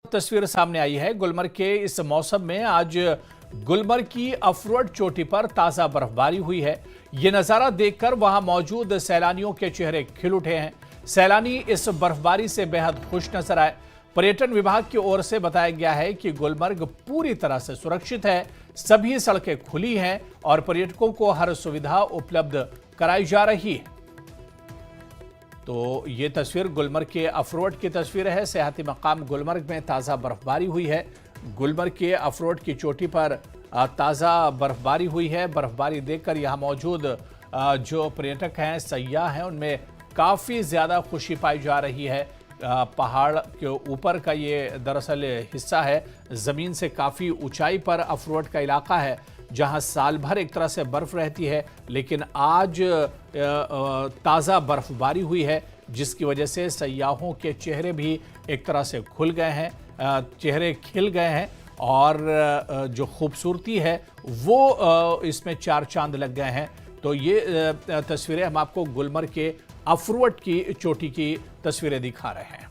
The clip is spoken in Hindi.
तस्वीर सामने आई है गुलमर्ग के इस मौसम में। आज गुलमर्ग की अफरोड चोटी पर ताजा बर्फबारी हुई है। ये नजारा देखकर वहां मौजूद सैलानियों के चेहरे खिल उठे हैं। सैलानी इस बर्फबारी से बेहद खुश नजर आए। पर्यटन विभाग की ओर से बताया गया है कि गुलमर्ग पूरी तरह से सुरक्षित है, सभी सड़कें खुली हैं और पर्यटकों को हर सुविधा उपलब्ध कराई जा रही है। तो ये तस्वीर गुलमर्ग के अफरोड की तस्वीर है। सियाहती मकाम गुलमर्ग में ताज़ा बर्फबारी हुई है। गुलमर्ग के अफरोड की चोटी पर ताज़ा बर्फबारी हुई है। बर्फबारी देखकर यहाँ मौजूद जो पर्यटक हैं, सयाह हैं, उनमें काफ़ी ज़्यादा खुशी पाई जा रही है। पहाड़ के ऊपर का ये दरअसल हिस्सा है, ज़मीन से काफ़ी ऊंचाई पर अफरोड का इलाका है जहां साल भर एक तरह से बर्फ रहती है, लेकिन आज ताज़ा बर्फबारी हुई है जिसकी वजह से सयाहों के चेहरे भी एक तरह से खुल गए हैं, चेहरे खिल गए हैं और जो खूबसूरती है वो इसमें चार चांद लग गए हैं। तो ये तस्वीरें हम आपको गुलमर्ग के अफरोड की चोटी की तस्वीरें दिखा रहे हैं।